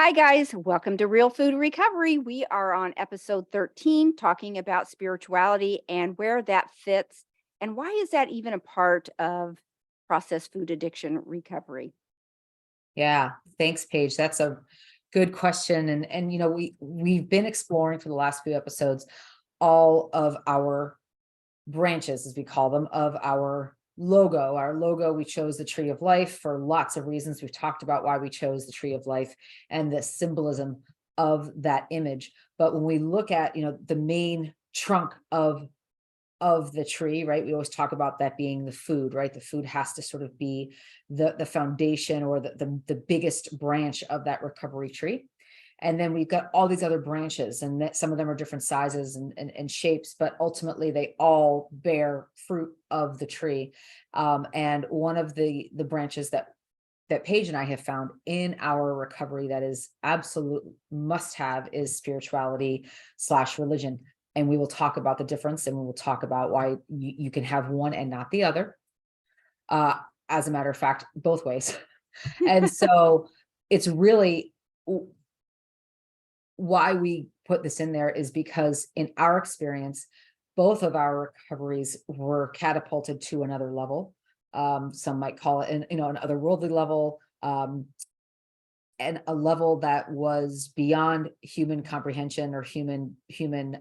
Hi, guys. Welcome to Real Food Recovery. We are on episode 13 talking about spirituality and where that fits. And why is that even a part of processed food addiction recovery? Yeah, thanks, Paige. That's a good question. And we've been exploring for the last few episodes all of our branches, as we call them, of our logo. Our logo, we chose the tree of life for lots of reasons. We've talked about why we chose the tree of life and the symbolism of that image. But when we look at, the main trunk of the tree, right? We always talk about that being the food, right? The food has to sort of be the foundation or the biggest branch of that recovery tree. And then we've got all these other branches, and that some of them are different sizes and shapes, but ultimately they all bear fruit of the tree. And one of the branches that Paige and I have found in our recovery that is absolute must have is spirituality/religion. And we will talk about the difference, and we will talk about why you can have one and not the other. As a matter of fact, both ways. And so it's really why we put this in there is because in our experience, both of our recoveries were catapulted to another level. Some might call it an otherworldly level, and a level that was beyond human comprehension or human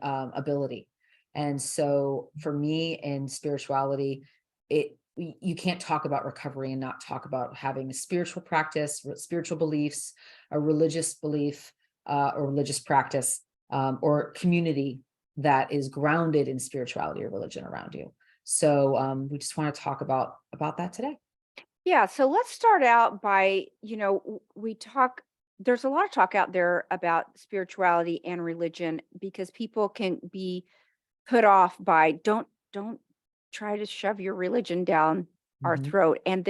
ability. And so for me in spirituality, you can't talk about recovery and not talk about having a spiritual practice, spiritual beliefs, a religious belief, or religious practice, or community that is grounded in spirituality or religion around you. So we just want to talk about that today. Yeah, so let's start out by, we talk, there's a lot of talk out there about spirituality and religion because people can be put off by don't try to shove your religion down our Mhm. throat. And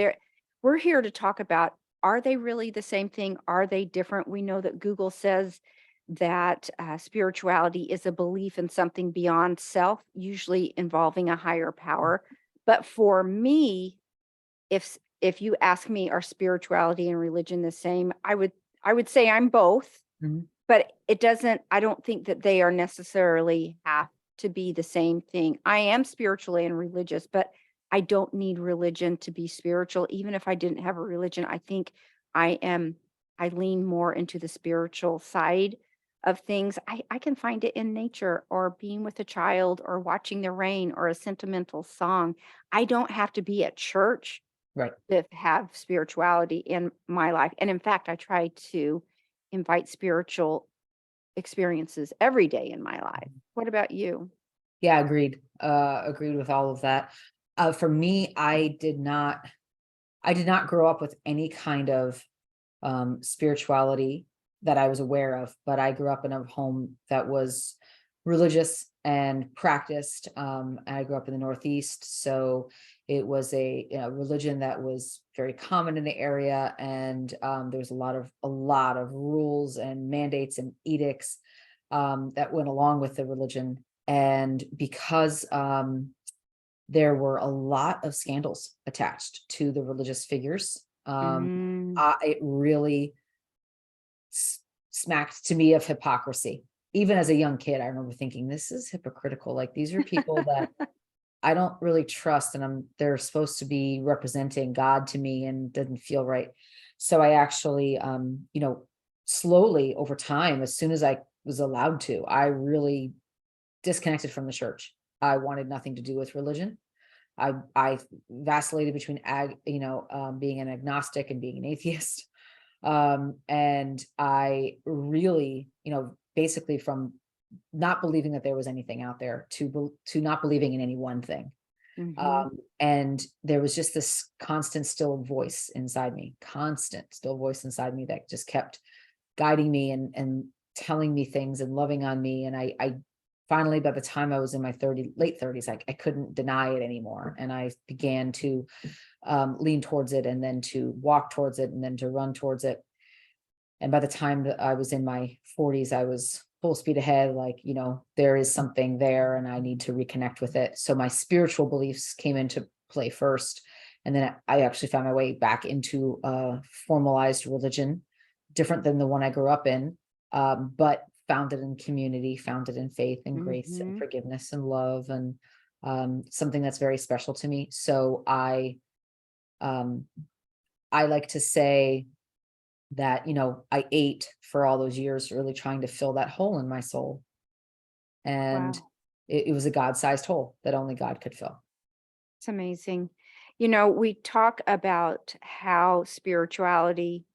we're here to talk about, are they really the same thing? Are they different? We know that Google says that spirituality is a belief in something beyond self, usually involving a higher power. But for me, if you ask me, are spirituality and religion the same? I would say I'm both, Mhm. but I don't think that they are necessarily have to be the same thing. I am spiritual and religious, but I don't need religion to be spiritual. Even if I didn't have a religion, I think I am I lean more into the spiritual side of things. I can find it in nature or being with a child or watching the rain or a sentimental song. I don't have to be at church Right. to have spirituality in my life. And in fact, I try to invite spiritual experiences every day in my life. What about you? Yeah, agreed. Agreed with all of that. For me, I did not grow up with any kind of spirituality that I was aware of, but I grew up in a home that was religious and practiced. I grew up in the Northeast, so it was a religion that was very common in the area, and there was a lot of rules and mandates and edicts that went along with the religion. And because there were a lot of scandals attached to the religious figures, Mm. it really smacked to me of hypocrisy. Even as a young kid, I remember thinking, this is hypocritical. Like, these are people that I don't really trust, and they're supposed to be representing God to me, and didn't feel right. So I actually, slowly over time, as soon as I was allowed to, I really disconnected from the church. I wanted nothing to do with religion. I vacillated between being an agnostic and being an atheist. And I really, basically from not believing that there was anything out there to not believing in any one thing. Mhm. And there was just this constant still voice inside me that just kept guiding me and telling me things and loving on me. And I finally, by the time I was in my late 30s, I couldn't deny it anymore. And I began to lean towards it, and then to walk towards it, and then to run towards it. And by the time that I was in my 40s, I was full speed ahead, like, there is something there and I need to reconnect with it. So my spiritual beliefs came into play first. And then I actually found my way back into formalized religion, different than the one I grew up in, but founded in community, founded in faith and grace and Mhm. forgiveness and love, and something that's very special to me. So um, I like to say that, I ate for all those years, really trying to fill that hole in my soul. And Wow. it was a God-sized hole that only God could fill. It's amazing. We talk about how spirituality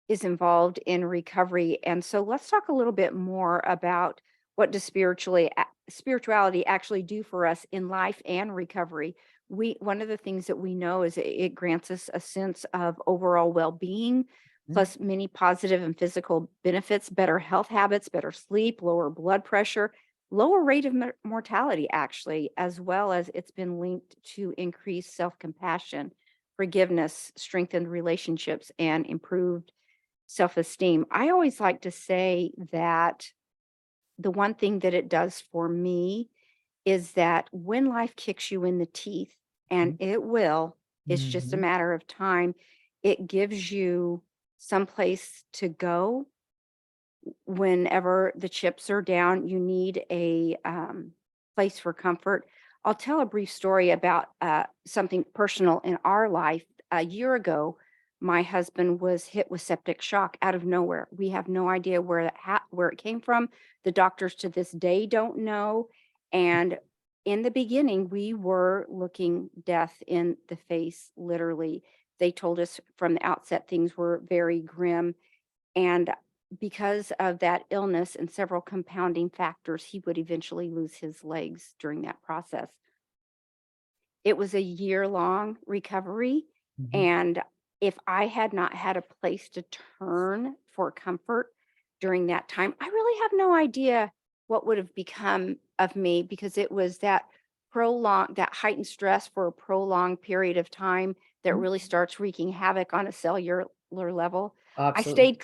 is involved in recovery. And so let's talk a little bit more about what does spirituality actually do for us in life and recovery. One of the things that we know is it grants us a sense of overall well-being, Mhm. plus many positive and physical benefits, better health habits, better sleep, lower blood pressure, lower rate of mortality, actually, as well as it's been linked to increased self-compassion, forgiveness, strengthened relationships, and improved self-esteem. I always like to say that the one thing that it does for me is that when life kicks you in the teeth, and it will, it's just a Mhm. matter of time, it gives you some place to go whenever the chips are down. You need a place for comfort. I'll tell a brief story about something personal in our life. A year ago, my husband was hit with septic shock out of nowhere. We have no idea where it came from. The doctors to this day don't know. And in the beginning, we were looking death in the face, literally. They told us from the outset things were very grim. And because of that illness and several compounding factors, he would eventually lose his legs during that process. It was a year-long recovery, Mhm. and if I had not had a place to turn for comfort during that time, I really have no idea what would have become of me, because it was that heightened stress for a prolonged period of time that Mhm. really starts wreaking havoc on a cellular level. Absolutely.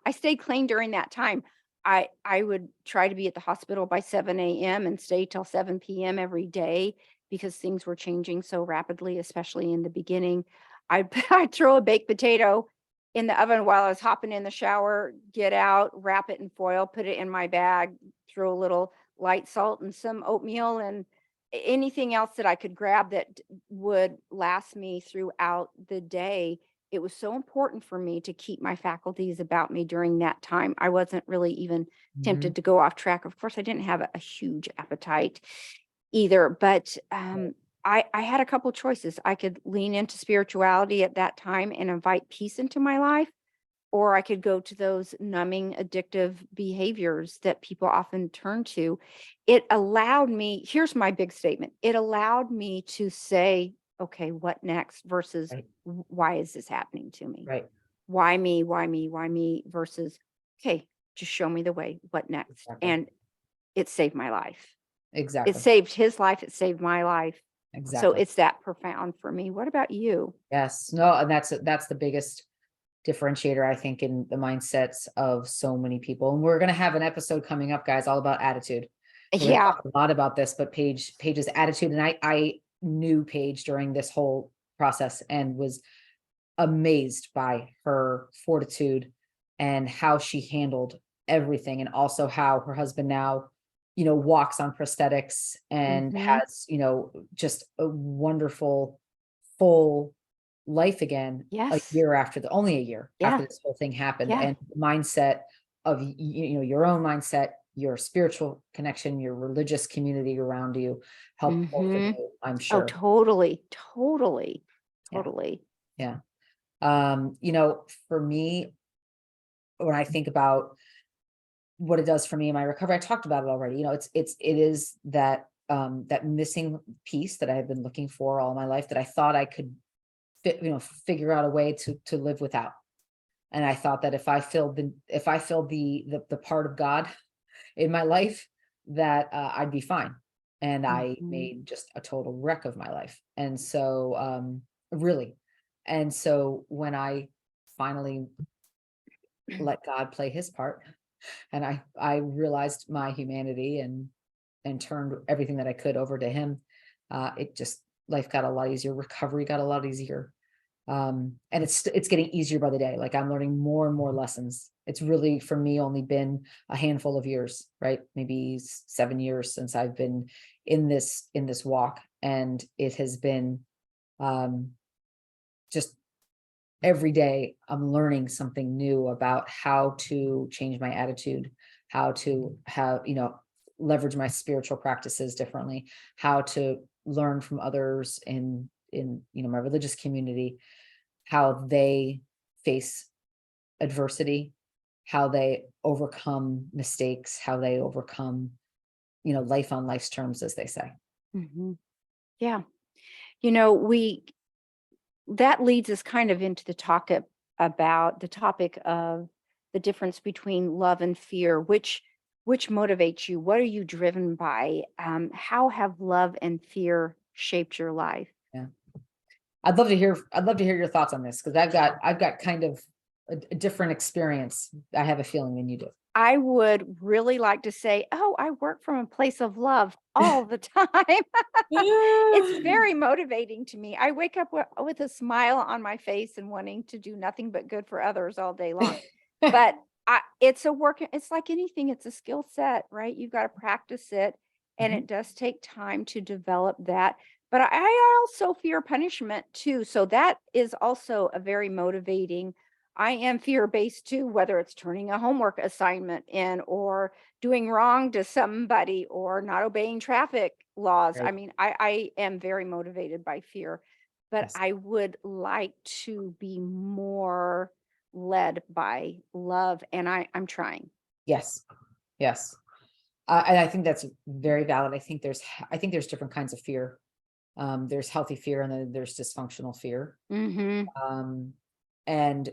I stayed clean during that time. I would try to be at the hospital by 7 a.m. and stay till 7 p.m. every day because things were changing so rapidly, especially in the beginning. I'd I'd throw a baked potato in the oven while I was hopping in the shower, get out, wrap it in foil, put it in my bag, throw a little light salt and some oatmeal and anything else that I could grab that would last me throughout the day. It was so important for me to keep my faculties about me during that time. I wasn't really even Mhm. tempted to go off track. Of course, I didn't have a huge appetite either, but Right. I had a couple choices. I could lean into spirituality at that time and invite peace into my life, or I could go to those numbing, addictive behaviors that people often turn to. It allowed me, here's my big statement. It allowed me to say, okay, what next versus Right. why is this happening to me? Right. Why me? Why me? Why me? Versus, okay, just show me the way. What next? Exactly. And it saved my life. It Exactly. saved his life. It saved my life. So Exactly. it's that profound for me. What about you? Yes. No, and that's the biggest differentiator, I think, in the mindsets of so many people. And we're going to have an episode coming up, guys, all about attitude. We're going to Yeah. talk a lot about this, but Paige's attitude, and I knew Paige during this whole process and was amazed by her fortitude and how she handled everything, and also how her husband now, walks on prosthetics and Hmm. has, just a wonderful full life again, Yes. only a year after Yeah. this whole thing happened. Yeah. And mindset of your own mindset, your spiritual connection, your religious community around you helped both of Hmm. you, I'm Oh, sure. totally. Totally. Yeah. Totally. Yeah. For me, when I think about what it does for me in my recovery, I talked about it already. It is that missing piece that I have been looking for all my life, that I thought I could figure out a way to live without. And I thought that if I filled the part of God in my life, that I'd be fine. And I Hmm. made just a total wreck of my life. And so really. And so when I finally let God play his part, and I realized my humanity and turned everything that I could over to him, it just life got a lot easier, recovery got a lot easier. And it's getting easier by the day. Like I'm learning more and more lessons. It's really, for me, only been a handful of years, right? Maybe 7 years since I've been in this walk. And it has been, just every day I'm learning something new about how to change my attitude, how to leverage my spiritual practices differently, how to learn from others in my religious community, how they face adversity, how they overcome mistakes, how they overcome, life on life's terms, as they say. Mhm. Yeah. You know, that leads us kind of into the about the topic of the difference between love and fear. Which motivates you? What are you driven by? How have love and fear shaped your life? Yeah. I'd love to hear your thoughts on this, because I've got kind of a different experience, I have a feeling, than you do. I would really like to say, oh, I work from a place of love all the time. It's very motivating to me. I wake up with a smile on my face and wanting to do nothing but good for others all day long. But it's like anything, it's a skill set, right? You've got to practice it, and Mhm. it does take time to develop that. But I also fear punishment too. So that is also a very motivating. I am fear-based too, whether it's turning a homework assignment in or doing wrong to somebody or not obeying traffic laws. I Right. mean, I am very motivated by fear, but Yes. I would like to be more led by love, and I'm trying. Yes. Yes. And I think that's very valid. I think there's different kinds of fear. There's healthy fear, and then there's dysfunctional fear. Mhm. Um, and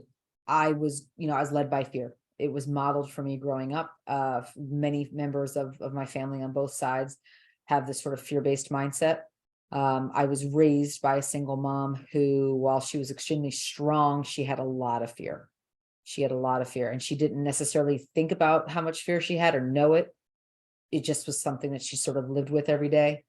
I was led by fear. It was modeled for me growing up. Many members of my family on both sides have this sort of fear-based mindset. I was raised by a single mom who, while she was extremely strong, she had a lot of fear. She had a lot of fear, and she didn't necessarily think about how much fear she had or know it. It just was something that she sort of lived with every day.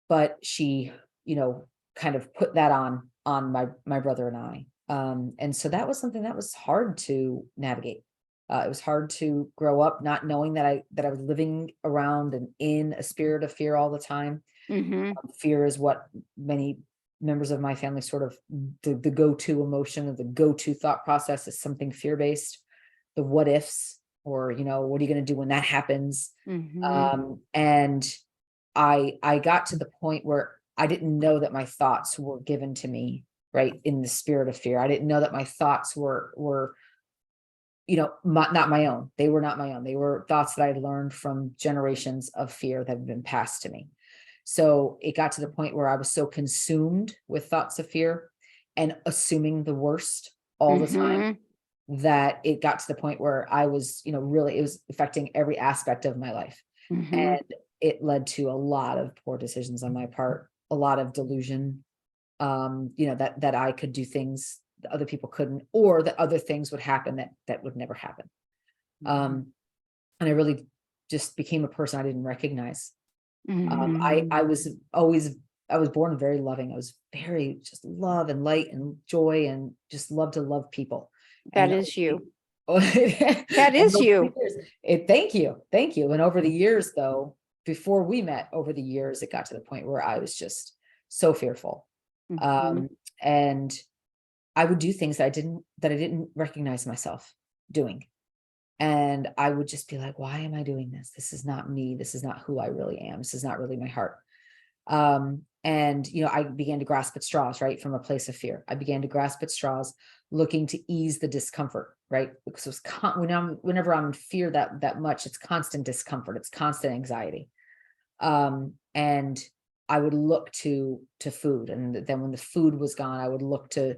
But she, you know, kind of put that on my brother and I. And so that was something that was hard to navigate. It was hard to grow up not knowing that I was living around and in a spirit of fear all the time. Mhm. Fear is what many members of my family sort of, the go-to emotion, or the go-to thought process, is something fear-based. The what ifs, or what are you going to do when that happens? Mhm. And I got to the point where I didn't know that my thoughts were given to me, right, in the spirit of fear. I didn't know that my thoughts were not my own. They were not my own. They were thoughts that I'd learned from generations of fear that had been passed to me. So it got to the point where I was so consumed with thoughts of fear and assuming the worst all the time, Mhm. that it got to the point where I was, really, it was affecting every aspect of my life. Mhm. And it led to a lot of poor decisions on my part, a lot of delusion, that I could do things that other people couldn't, or that other things would happen that would never happen. Mhm. Um, and I really just became a person I didn't recognize. I Mhm. was always, I was born very loving. I was very just love and light and joy, and just love to love people. That And is you. That and is over the you. years, thank you. And over the years, though, before we met, over the years, it got to the point where I was just so fearful. Mhm. Um, and I would do things that I didn't recognize myself doing. And I would just be like, why am I doing this? This is not me. This is not who I really am. This is not really my heart. And I began to grasp at straws, right, from a place of fear. I began to grasp at straws, looking to ease the discomfort, right? Because it was whenever I'm in fear that much, it's constant discomfort, it's constant anxiety. And I would look to food, and then when the food was gone, I would look to,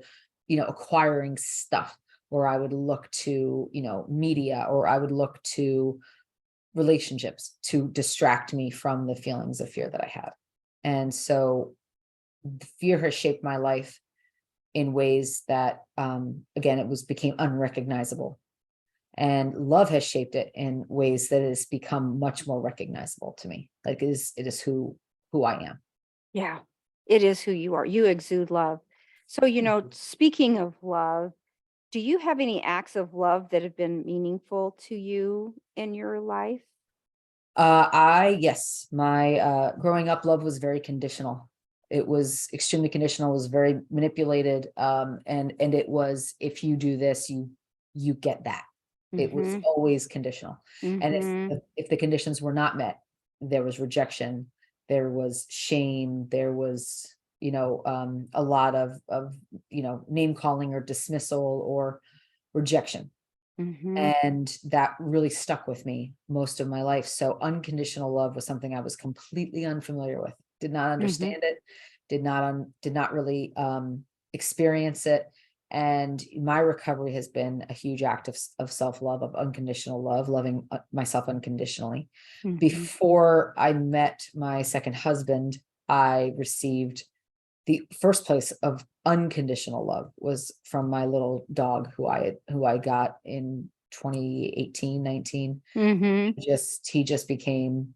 acquiring stuff, or I would look to, media, or I would look to relationships to distract me from the feelings of fear that I had. And so the fear has shaped my life in ways that, again, became unrecognizable. And love has shaped it in ways that has become much more recognizable to me. Like it is who I am. Yeah. It is who you are. You exude love. So, speaking of love, do you have any acts of love that have been meaningful to you in your life? Yes, my growing up love was very conditional. It was extremely conditional, was very manipulated. And it was, if you do this, you get that. It was Mhm. always conditional. And Mhm. if the conditions were not met, there was rejection, there was shame, there was, a lot of name calling or dismissal or rejection. Mhm. And that really stuck with me most of my life. So unconditional love was something I was completely unfamiliar with, did not Mhm. understand it, did not really experience it. And my recovery has been a huge act of self-love, of unconditional love, loving myself unconditionally. Mhm. Before I met my second husband, I received the first place of unconditional love was from my little dog who I got in 2018, 19. Mhm. He just became,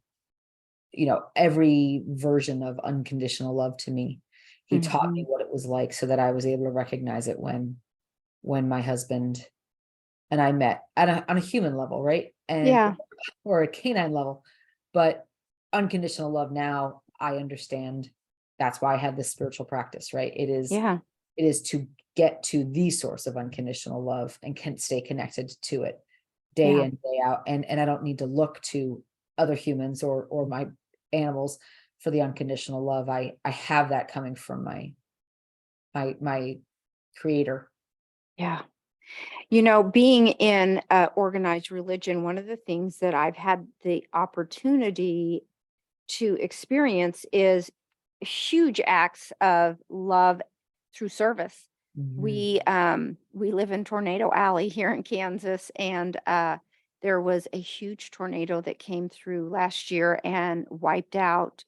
every version of unconditional love to me. He taught me Mhm. what it was like so that I was able to recognize it when my husband and I met on a human level, right? And Yeah. or a canine level. But unconditional love now, I understand. That's why I had this spiritual practice, right? Yeah. It is to get to the source of unconditional love and can stay connected to it day Yeah. in, day out. And I don't need to look to other humans or my animals for the unconditional love. I have that coming from my creator. Yeah. Being in organized religion, one of the things that I've had the opportunity to experience is huge acts of love through service. Mhm. We live in Tornado Alley here in Kansas, and there was a huge tornado that came through last year and wiped out,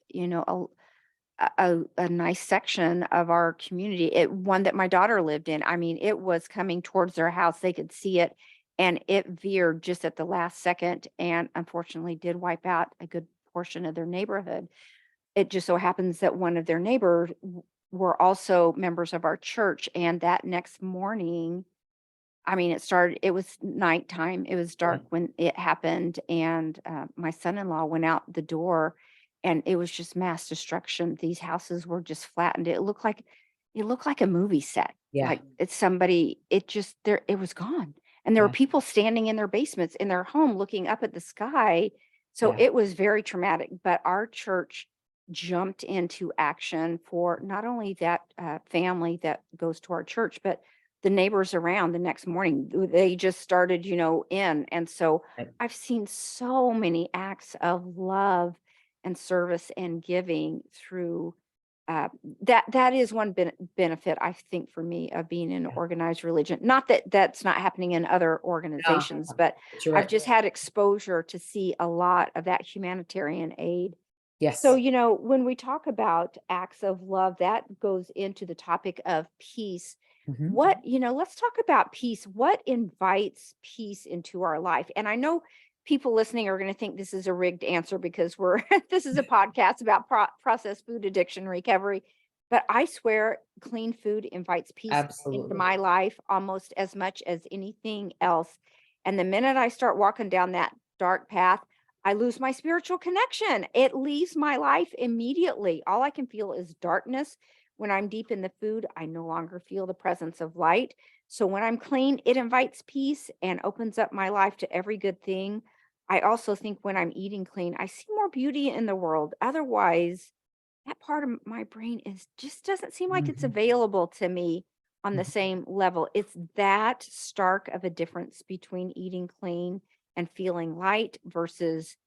a nice section of our community. One that my daughter lived in. I mean, it was coming towards their house. They could see it, and it veered just at the last second, and unfortunately did wipe out a good portion of their neighborhood. It just so happens that one of their neighbors were also members of our church, and that next morning, I mean, it was nighttime, it was Yeah. dark when it happened, and, my son-in-law went out the door, and it was just mass destruction. These houses were just flattened. It looked like a movie set, Yeah. like, it was gone, and there were Yeah. people standing in their basements in their home looking up at the sky, so Yeah. it was very traumatic, but our church jumped into action for not only that, family that goes to our church, but the neighbors around the next morning. They just started, in. And so Right. I've seen so many acts of love and service and giving through that is one benefit I think for me of being in Yeah. organized religion. Not that that's not happening in other No, organizations, but but you're I've right. just had exposure to see a lot of that humanitarian aid. So, Yes. when we talk about acts of love, that goes into the topic of peace. Mhm. Let's talk about peace. What invites peace into our life? And I know people listening are going to think this is a rigged answer because this is a podcast about processed food addiction recovery. But I swear clean food invites peace into Absolutely. my life almost as much as anything else. And the minute I start walking down that dark path, I lose my spiritual connection. It leaves my life immediately. All I can feel is darkness. When I'm deep in the food, I no longer feel the presence of light. So when I'm clean, it invites peace and opens up my life to every good thing. I also think when I'm eating clean, I see more beauty in the world. Otherwise, that part of my brain is just doesn't seem like it's Mhm. available to me on the Mhm. same level. It's that stark of a difference between eating clean and feeling light versus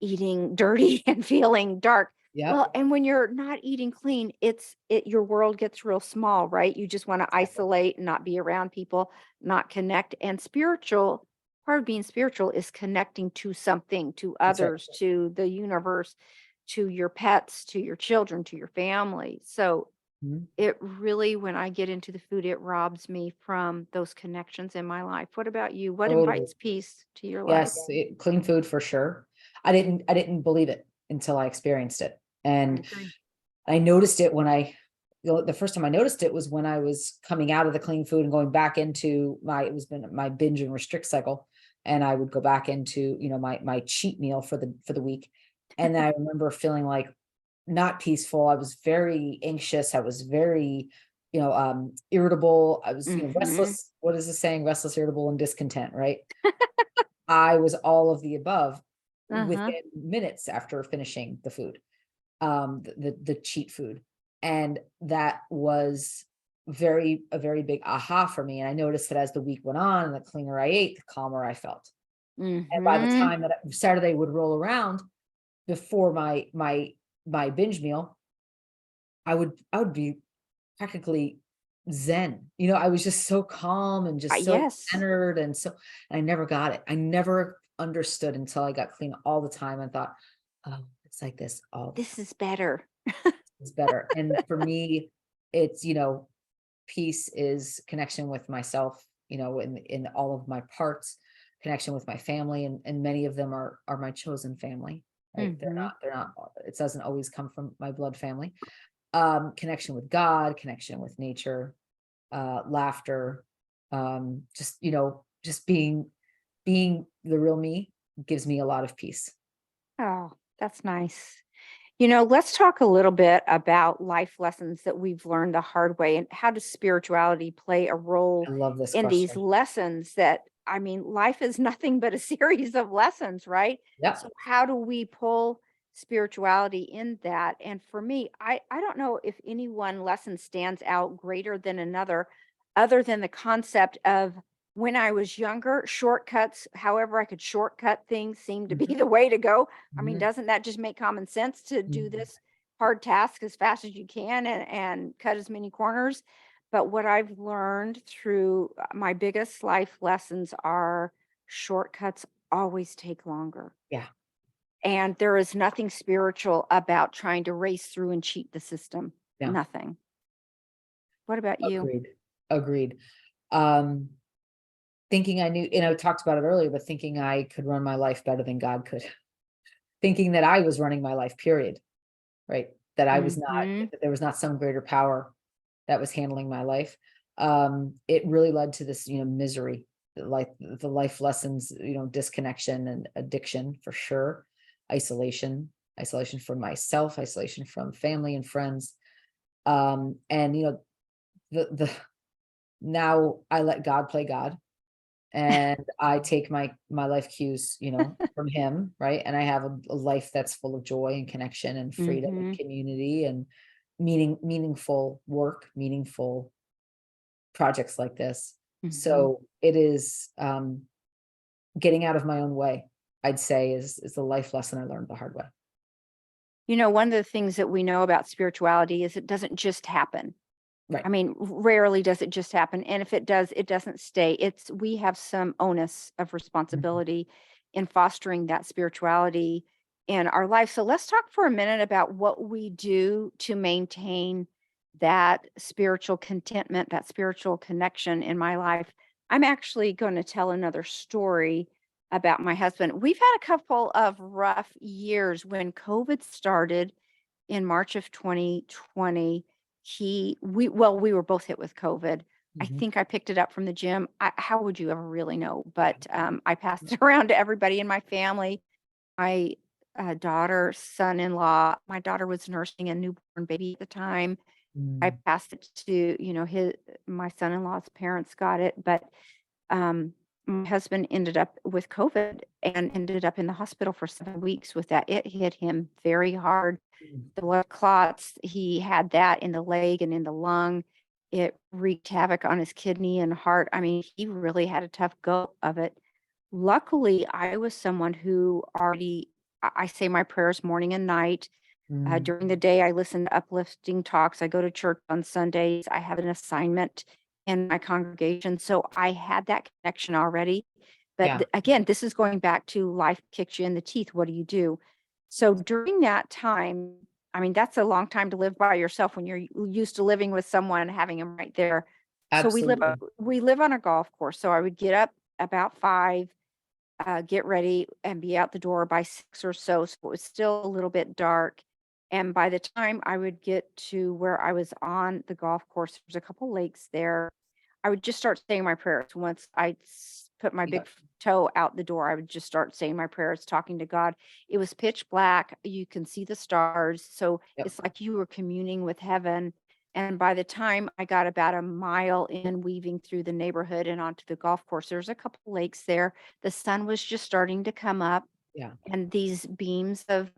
eating dirty and feeling dark. Yep. Well, and when you're not eating clean, your world gets real small, right? You just want to Exactly. isolate and not be around people, not connect. And part of being spiritual is connecting to something, to That's right. others, to the universe, to your pets, to your children, to your family. So Mhm. it really, when I get into the food, it robs me from those connections in my life. What about you? What Totally. invites peace to your life? Yes, clean food for sure. I didn't believe it until I experienced it. I And agree. I noticed it when the first time I noticed it was when I was coming out of the clean food and going back into my binge and restrict cycle. And I would go back into, my cheat meal for the week. And then I remember feeling like not peaceful. I was very anxious. I was very, irritable. I was, Mhm. restless. What is the saying? Restless, irritable, and discontent, right? I was all of the above Uh-huh. within minutes after finishing the food, the cheat food. And that was a very big aha for me. And I noticed that as the week went on and the cleaner I ate, the calmer I felt. And by the Mhm. time that Saturday would roll around before my binge meal, I would be practically zen. I was just so calm and just so Yes, centered, and I never got it. I never understood until I got clean all the time and thought, "Oh, it's like this all the time. this is better. It's better." And for me, it's, peace is connection with myself, in all of my parts, connection with my family, and many of them are my chosen family, right? Mhm. They're not, it doesn't always come from my blood family. Connection with God, connection with nature, laughter, just, just being the real me gives me a lot of peace. Oh, that's nice. Let's talk a little bit about life lessons that we've learned the hard way and how does spirituality play a role I love this in these question. lessons that, I mean, life is nothing but a series of lessons, right? So Yep. how do we pull spirituality in that? And for me, I don't know if any one lesson stands out greater than another, other than the concept of when I was younger, shortcuts, however I could shortcut things seemed to be Mhm, the way to go. I mean, mhm, doesn't that just make common sense to do mhm. this hard task as fast as you can and cut as many corners? But what I've learned through my biggest life lessons are shortcuts always take longer. Yeah, And there is nothing spiritual about trying to race through and cheat the system. yeah, Nothing. What about you? agreed, agreed. Um, thinking I knew, I talked about it earlier, but thinking I could run my life better than God could, thinking that I was running my life, period, right? That I was not, Mhm. that there was not some greater power that was handling my life. It really led to this, misery, like the life lessons, disconnection and addiction for sure, isolation, isolation from myself, isolation from family and friends. And the now I let God play God, and I take my life cues, from him, right? And I have a life that's full of joy and connection and freedom and Mhm. community and meaningful work, meaningful projects like this. Mhm. So it is, getting out of my own way, I'd say is the life lesson I learned the hard way. One of the things that we know about spirituality is it doesn't just happen. I Right. mean, rarely does it just happen, and if it does, it doesn't stay. We have some onus of Mhm. responsibility in fostering that spirituality in our life. So let's talk for a minute about what we do to maintain that spiritual contentment, that spiritual connection in my life. I'm actually going to tell another story about my husband. We've had a couple of rough years when COVID started in March of 2020. We were both hit with COVID. I Mhm. think I picked it up from the gym. How would you ever really know? But I passed it around to everybody in my family. My daughter, son-in-law. My daughter was nursing a newborn baby at the time. I Mm. passed it to his my son-in-law's parents got it, but my husband ended up with COVID and ended up in the hospital for 7 weeks with that. It hit him very hard, Mm. the blood clots, he had that in the leg and in the lung. It wreaked havoc on his kidney and heart. I mean, he really had a tough go of it. Luckily, I was someone who already I say my prayers morning and night. Mm. During the day, I listen to uplifting talks. I go to church on Sundays. I have an assignment in my congregation. So I had that connection already. But Yeah, again, this is going back to life kicks you in the teeth. What do you do? So during that time, I mean, that's a long time to live by yourself when you're used to living with someone, having them right there. So absolutely. we live on a golf course. So I would get up about 5, get ready, and be out the door by 6 or so. So it was still a little bit dark. And by the time I would get to where I was on the golf course, there's a couple lakes there. I would just start saying my prayers. Once I put my Yeah. big toe out the door, I would just start saying my prayers, talking to God. It was pitch black. You can see the stars. So Yep. it's like you were communing with heaven. And by the time I got about a mile in, weaving through the neighborhood and onto the golf course, there's a couple lakes there. The sun was just starting to come up, Yeah. and these beams of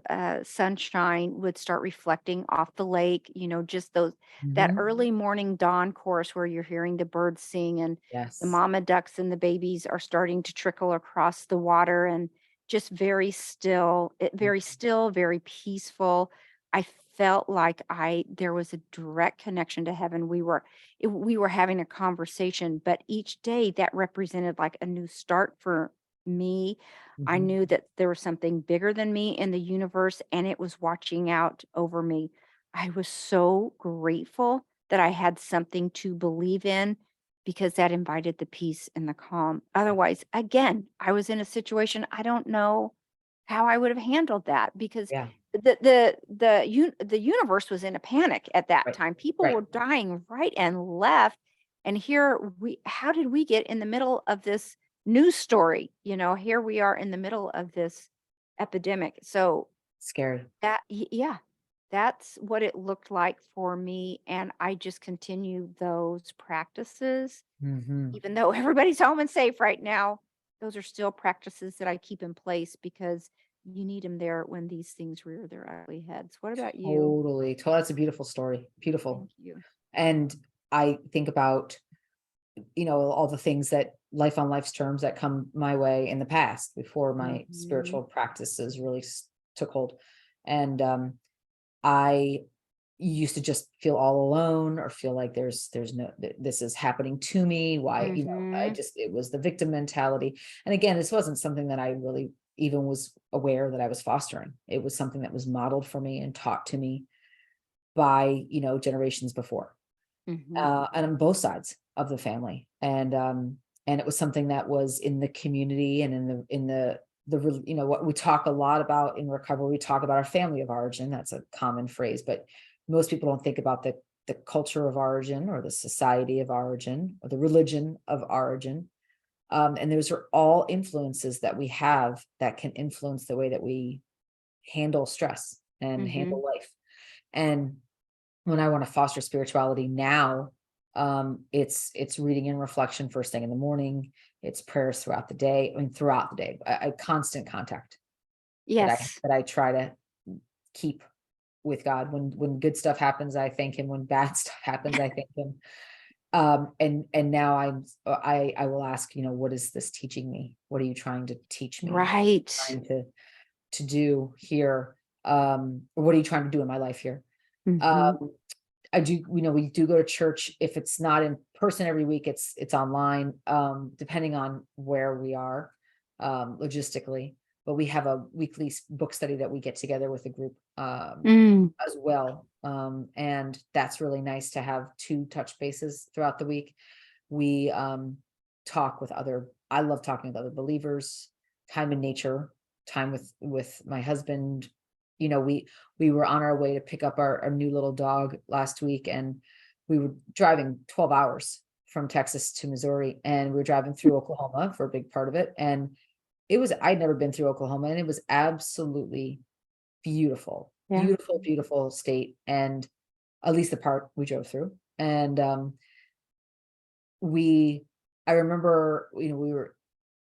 sunshine would start reflecting off the lake, just those, that Mhm. early morning dawn chorus where you're hearing the birds sing, and the Yes. mama ducks and the babies are starting to trickle across the water, and just very still, very peaceful. I felt like I there was a direct connection to heaven. We were having a conversation, but each day that represented like a new start for me. I Mhm. knew that there was something bigger than me in the universe, and it was watching out over me. I was so grateful that I had something to believe in, because that invited the peace and the calm. Otherwise, again, I was in a situation, I don't know how I would have handled that, because Yeah. the universe was in a panic at that Right. time. People Right. were dying right and left. And here we how did we get in the middle of this news story? Here we are in the middle of this epidemic. So Scary. yeah, that's what it looked like for me. And I just continue those practices, Mhm. even though everybody's home and safe right now. Those are still practices that I keep in place, because you need them there when these things rear their ugly heads. What about you? Totally. That's a beautiful story. Beautiful. Thank you. And I think about, all the things that life on life's terms that come my way in the past before my Mhm. spiritual practices really took hold. And I used to just feel all alone, or feel like there's no this is happening to me. Why, Mhm. it was the victim mentality. And again, this wasn't something that I really even was aware that I was fostering. It was something that was modeled for me and taught to me by, generations before, Mhm. and on both sides of the family. And it was something that was in the community, and what we talk a lot about in recovery. We talk about our family of origin. That's a common phrase, but most people don't think about the culture of origin, or the society of origin, or the religion of origin. And those are all influences that we have that can influence the way that we handle stress and Mhm. handle life. And when I want to foster spirituality now, it's reading and reflection first thing in the morning. It's prayers throughout the day. I mean, throughout the day, I constant contact that I Yes. that I try to keep with God. When good stuff happens, I thank Him. When bad stuff happens, I thank Him. And now I will ask, what is this teaching me? What are you trying to teach me? Right. Trying to do here? Or what are you trying to do in my life here? Mhm. Um, I do, we do go to church. If it's not in person every week, it's online, depending on where we are, logistically. But we have a weekly book study that we get together with a group, Mm. as well. And that's really nice to have two touch bases throughout the week. We talk with I love talking with other believers, time in nature, time with my husband. We were on our way to pick up our new little dog last week, and we were driving 12 hours from Texas to Missouri, and we were driving through Oklahoma for a big part of it. And I'd never been through Oklahoma, and it was absolutely beautiful, Yeah. beautiful, beautiful state. And at least the part we drove through. And we I remember,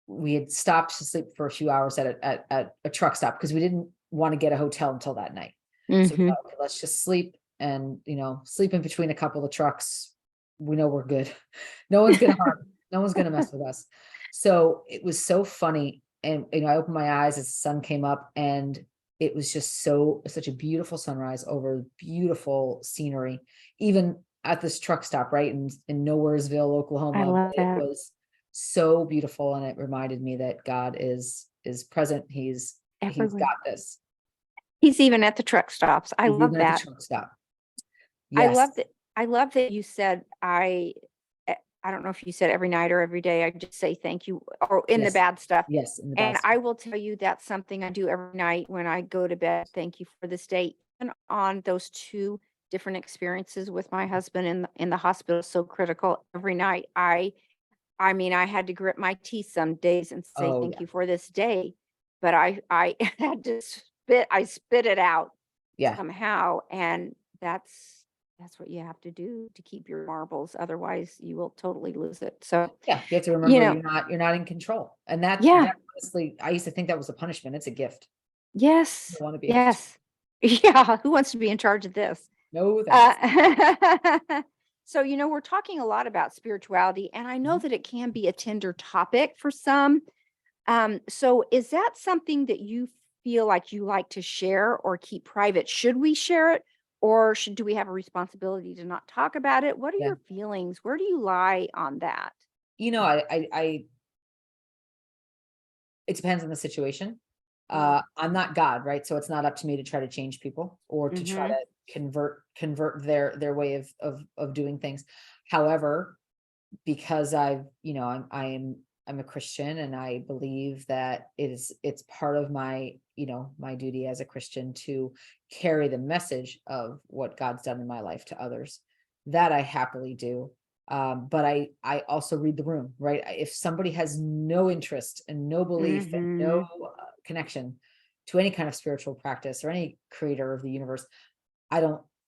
we had stopped to sleep for a few hours at a truck stop, because we didn't want to get a hotel until that night. So we Mhm. thought, okay, let's just sleep, and sleep in between a couple of trucks. We know we're good. No one's gonna mess with us. So it was so funny. And I opened my eyes as the sun came up, and it was just such a beautiful sunrise over beautiful scenery, even at this truck stop, right in Nowheresville, I Oklahoma. love It that. was so beautiful, and it reminded me that God is present. He's got Everywhere. this. He's even at the truck stops. I He's love even at the that. truck stop. I Yes. love that I love that you said eh, I don't know if you said every night or every day. I just say thank you, or in the Yes. bad stuff. Yes, in the And best. I will tell you that's something I do every night when I go to bed. Thank you for this day. on those two different experiences with my husband in the hospital is so critical every night. I mean, I had to grit my teeth some days and say Oh, thank yeah. you for this day, but I had to spit it out Yeah. somehow, and that's what you have to do to keep your marbles, otherwise you will totally lose it. So, Yeah. You have to you remember know, you're not in control. And that, yeah, that honestly, I used to think that was a punishment. It's a gift. yes, I want to be in control. yes. Yeah, who wants to be in charge of this? No, thanks. Uh, so, we're talking a lot about spirituality, and I know Mhm. that it can be a tender topic for some. So is that something that you feel like you like to share or keep private? Should we share it, or do we have a responsibility to not talk about it? What are Yeah. your feelings? Where do you lie on that? It depends on the situation. Mm, I'm not God, right? So it's not up to me to try to change people or to try mhm, to convert their way of doing things. However, because I'm a Christian and I believe that it's part of my duty as a Christian to carry the message of what God's done in my life to others. That I happily do. But I also read the room, right? If somebody has no interest and no belief and no mhm, connection to any kind of spiritual practice or any creator of the universe, I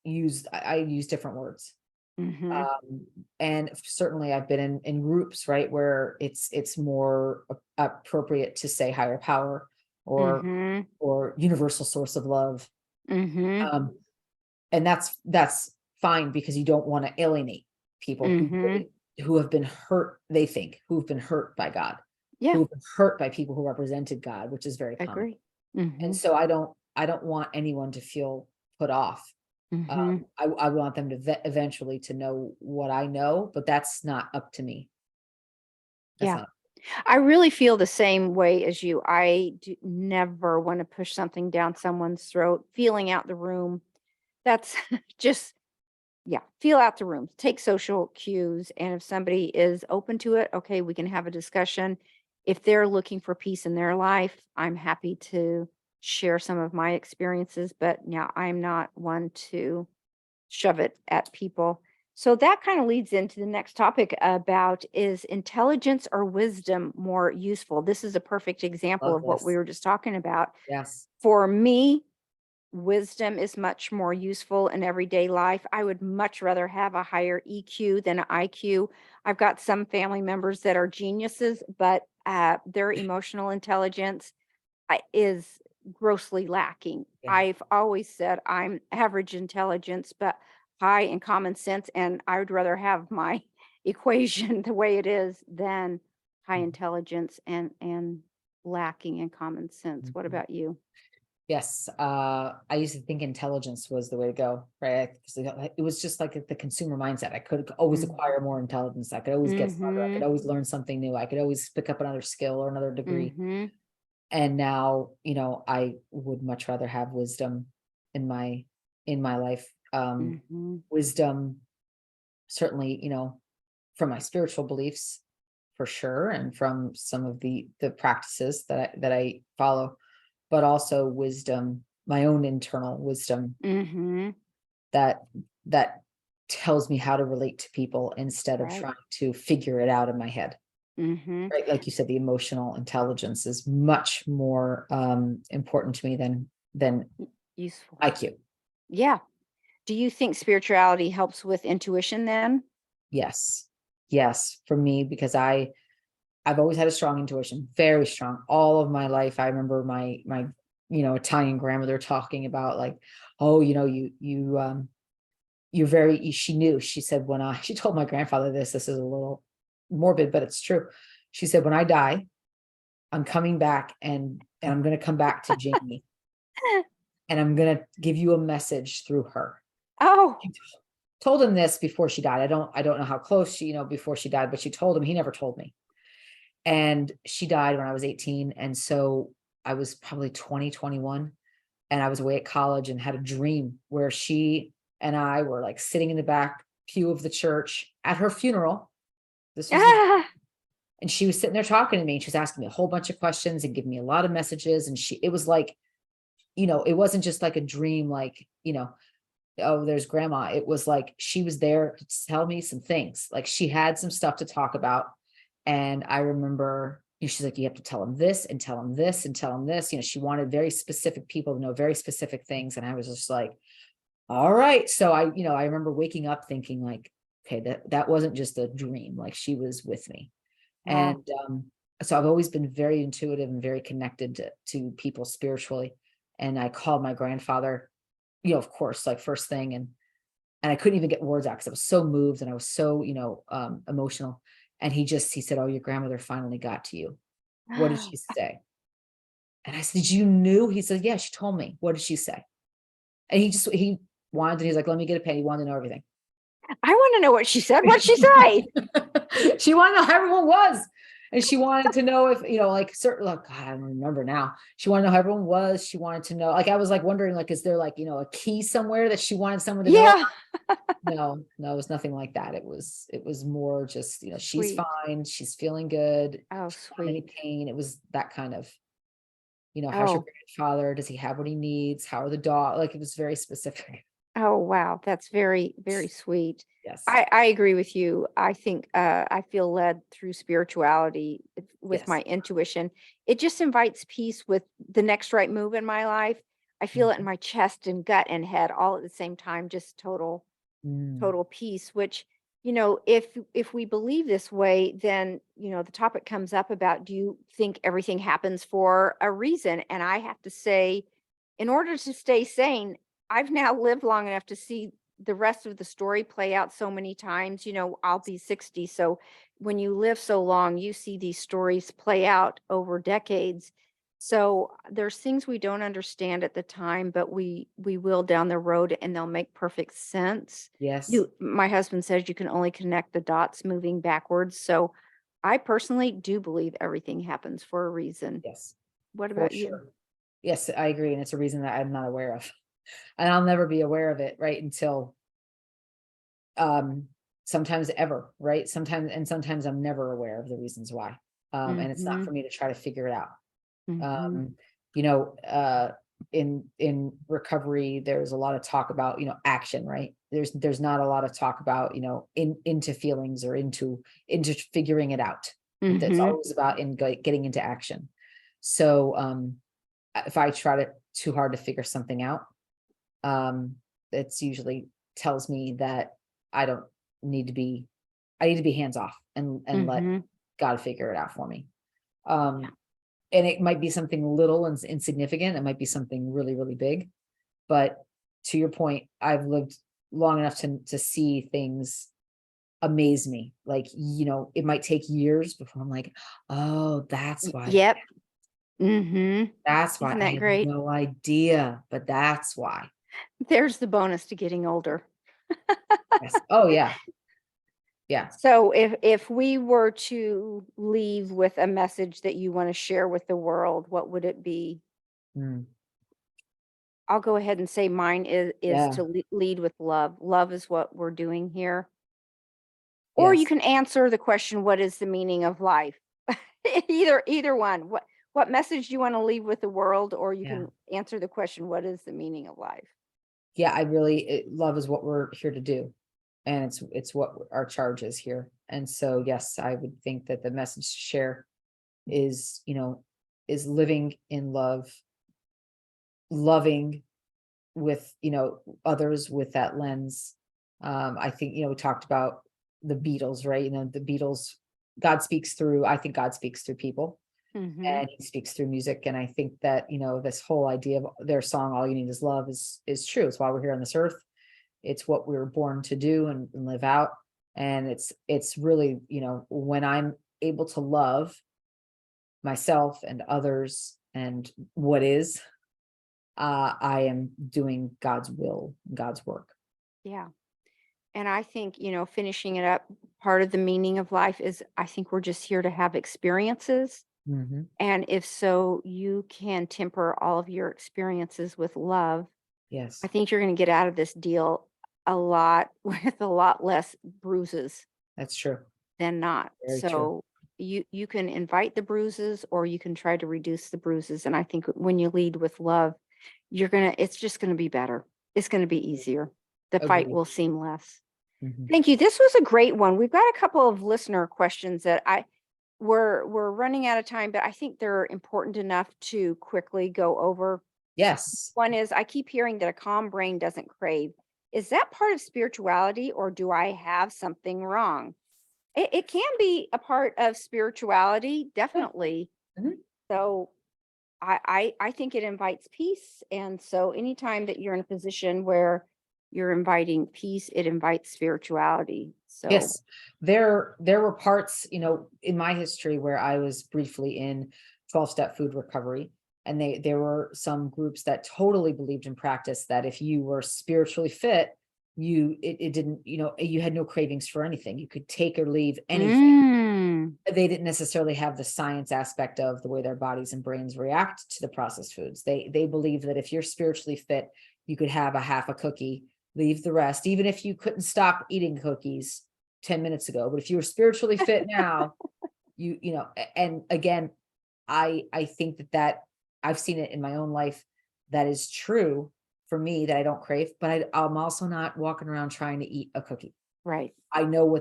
use different words. mhm, Um, and certainly I've been in groups, right, where it's more appropriate to say higher power or mhm, or universal source of love. mhm, Um, and that's fine because you don't want to alienate people mhm. who have been hurt, they think, who've been hurt by God, Yeah, who've been hurt by people who represented God, which is very common. agree. And Mhm, so I don't want anyone to feel put off. mhm. I want them to eventually to know what I know, but that's not up to me. That's Yeah. not. I really feel the same way as you. I do never want to push something down someone's throat, feeling out the room. That's just, yeah, feel out the room. Take social cues. And if somebody is open to it, okay, we can have a discussion. If they're looking for peace in their life, I'm happy to share some of my experiences. But yeah, I'm not one to shove it at people. So that kind of leads into the next topic about, is intelligence or wisdom more useful? This is a perfect example Love of what we this. were just talking about. Yes. For me, wisdom is much more useful in everyday life. I would much rather have a higher EQ than an IQ. I've got some family members that are geniuses, but their emotional intelligence is grossly lacking. Yeah. I've always said I'm average intelligence, but high in common sense, and I would rather have my equation the way it is than high Mhm, intelligence and lacking in common sense. What mhm. about you? Yes. I used to think intelligence was the way to go, right? 'Cause it was just like the consumer mindset. I could always Mhm. acquire more intelligence. I could always get smarter. I could Mhm. always learn something new. I could always pick up another skill or another degree. Mhm. And now, I would much rather have wisdom in my life. Mhm. Wisdom, certainly, from my spiritual beliefs for sure, and from some of the practices that I follow, but also wisdom, my own internal wisdom Mhm. that that tells me how to relate to people instead of Right. trying to figure it out in my head. Mhm. Right, like you said, the emotional intelligence is much more important to me than Useful. IQ. Yeah. Do you think spirituality helps with intuition then? Yes. Yes, for me, because I've always had a strong intuition, very strong. All of my life, I remember my Italian grandmother talking about, like, oh, you're very she knew. She said, when I she told my grandfather this is a little morbid, but it's true. She said, when I die, I'm coming back and I'm gonna come back to Jamie and I'm gonna give you a message through her. Oh. She told him this before she died. I don't know how close she, before she died, but she told him. He never told me. And she died when I was 18. And so I was probably 20, 21, and I was away at college and had a dream where she and I were like sitting in the back pew of the church at her funeral. This was the Ah. And she was sitting there talking to me, and she was asking me a whole bunch of questions and giving me a lot of messages. And it was like it wasn't just like a dream, like, oh, there's grandma. It was like she was there to tell me some things. Like she had some stuff to talk about. And I remember she's like, you have to tell him this and tell him this and tell him this. She wanted very specific people to know very specific things. And I was just like, all right. So I remember waking up thinking like, okay, that wasn't just a dream. Like she was with me. Wow. And so I've always been very intuitive and very connected to people spiritually. And I called my grandfather, of course, like first thing. And I couldn't even get words out because I was so moved and I was so, emotional. And he said, oh, your grandmother finally got to you. What did she say? And I said, you knew? He said, yeah, she told me. What did she say? And he wanted, he's like, let me get a pen. He wanted to know everything. I want to know what she said. What'd she say? She wanted to know how everyone was. And she wanted to know if, like certain, like, God, I don't remember now. She wanted to know how everyone was. She wanted to know, like, I was like wondering, like, is there like, a key somewhere that she wanted someone to know? Yeah. No, it was nothing like that. It was more just, she's Sweet. fine. She's feeling good. Oh, She's not in any sweet. pain. It was that kind of, how's your Oh, grandfather? Does he have what he needs? How are the dog? Like, it was very specific. oh, wow. That's very, very sweet. Yes. I agree with you. I think I feel led through spirituality with Yes. my intuition. It just invites peace with the next right move in my life. I feel it in Mhm. my chest and gut and head all at the same time, just Mm. total peace, which, if we believe this way, then, the topic comes up about, do you think everything happens for a reason? And I have to say, in order to stay sane, I've now lived long enough to see the rest of the story play out so many times. I'll be 60. So when you live so long, you see these stories play out over decades. So there's things we don't understand at the time, but we will down the road, and they'll make perfect sense. Yes. My husband says you can only connect the dots moving backwards. So I personally do believe everything happens for a reason. Yes. What For about you? sure. Yes, I agree. And it's a reason that I'm not aware of. And I'll never be aware of it, right? Until um sometimes ever, right? Sometimes I'm never aware of the reasons why. And it's not Mhm. for me to try to figure it out. Mhm. Um, you know, uh in recovery, there's a lot of talk about, action, right? There's not a lot of talk about, into feelings or into figuring it out. That's Mhm. always about getting into action. So if I try too hard to figure something out, um, it's usually tells me that I don't need to be I need to be hands off and let Mhm. God figure it out for me. Yeah. Um, and it might be something little and insignificant. It might be something really, really big. But to your point, I've lived long enough to see things amaze me. Like, it might take years before I'm like, oh, Yep. Mhm. that's why Isn't I that had great? no idea, but that's why. There's the bonus to getting older. Yes. Oh yeah. Yeah. So if we were to leave with a message that you want to share with the world, what would it be? Mm, I'll go ahead and say mine is yeah. to lead with love. Love is what we're doing here. Or you Yes. can answer the question, what is the meaning of life? Either one. What message do you want to leave with the world? Or you Yeah. can answer the question, what is the meaning of life? Yeah. Love is what we're here to do. And it's what our charge is here. And so, yes, I would think that the message to share is, is living in love, loving with, others with that lens. I think, we talked about the Beatles, right? The Beatles, I think God speaks through people Mhm. and he speaks through music. And I think that, this whole idea of their song, All You Need Is Love is true. It's why we're here on this earth. It's what we were born to do and live out. And it's really, when I'm able to love myself and others and what is, I am doing God's will, God's work. Yeah. And I think, finishing it up, part of the meaning of life is I think we're just here to have experiences. Mhm. And if so, you can temper all of your experiences with love. I Yes, think you're going to get out of this deal a lot with a lot less bruises that's true. than not. Very true. So you can invite the bruises or you can try to reduce the bruises. And I think when you lead with love, it's just gonna be better. It's gonna be easier. The fight Agreed. will seem less. Mhm. Thank you. This was a great one. We've got a couple of listener questions that we're running out of time, but I think they're important enough to quickly go over. Yes. One is, I keep hearing that a calm brain doesn't crave. Is that part of spirituality, or do I have something wrong? It can be a part of spirituality, Yeah. definitely. Mhm. So I think it invites peace. And so anytime that you're in a position where you're inviting peace, it invites spirituality. So Yes, there were parts, in my history where I was briefly in 12-step food recovery, and there were some groups that totally believed in practice that if you were spiritually fit, it didn't, you had no cravings for anything. You could take or leave anything. mm, They didn't necessarily have the science aspect of the way their bodies and brains react to the processed foods. They believe that if you're spiritually fit, you could have a half a cookie, leave the rest, even if you couldn't stop eating cookies 10 minutes ago. But if you were spiritually fit now, and again, I think that I've seen it in my own life. That is true for me, that I don't crave, but I'm also not walking around trying to eat a cookie. right, I know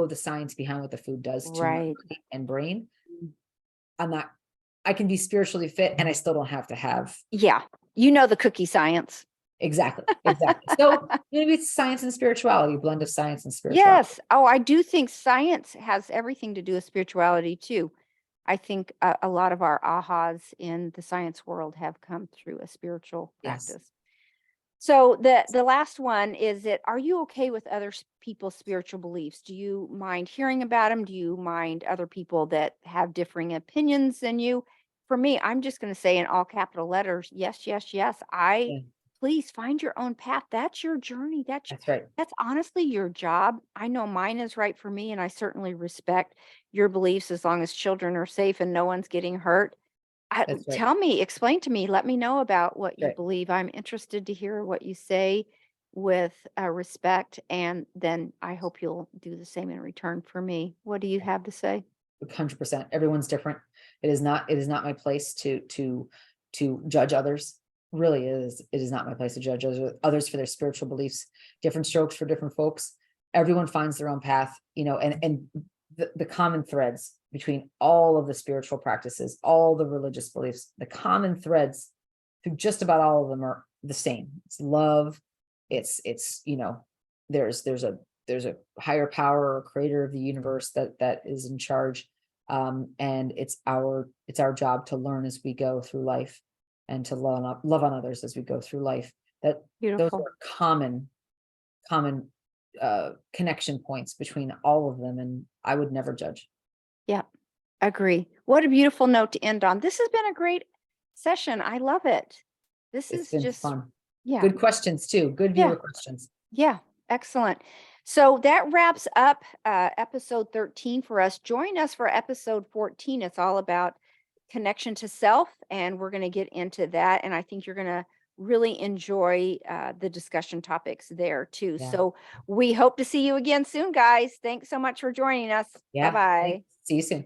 the science behind what the food does to my right. body and brain. Mm. I'm not, I can be spiritually fit and I still don't have to have. Yeah. The cookie science. Exactly. Exactly. So maybe it's science and spirituality, blend of science and spirituality. Yes. Oh, I do think science has everything to do with spirituality too. I think a lot of our ahas in the science world have come through a spiritual Yes. practice. So the last one is that, are you okay with other people's spiritual beliefs? Do you mind hearing about them? Do you mind other people that have differing opinions than you? For me, I'm just going to say in all capital letters, yes, yes, yes. Yeah, Please find your own path. That's your journey. that's right. That's honestly your job. I know mine is right for me, and I certainly respect your beliefs as long as children are safe and no one's getting hurt. That's right. Tell me, explain to me, let me know about what you Right. believe. I'm interested to hear what you say with respect, and then I hope you'll do the same in return for me. What do you have to say? 100%. Everyone's different. It is not my place to judge others. Really is. It is not my place to judge others for their spiritual beliefs. Different strokes for different folks. Everyone finds their own path, and the common threads between all of the spiritual practices, all the religious beliefs, the common threads through just about all of them are the same. It's love. It's there's a higher power or creator of the universe that is in charge. And it's our job to learn as we go through life, and to love on others as we go through life. That those Beautiful. are common connection points between all of them, and I would never judge. Yeah, agree. What a beautiful note to end on. This has been a great session. I love it. This It's is been just, fun. yeah, Good questions too. Good yeah. viewer questions. Yeah, excellent. So that wraps up episode 13 for us. Join us for episode 14. It's all about connection to self, and we're going to get into that. And I think you're going to really enjoy the discussion topics there too. Yeah. So we hope to see you again soon, guys. Thanks so much for joining us. Bye Yeah. bye. Thanks. See you soon.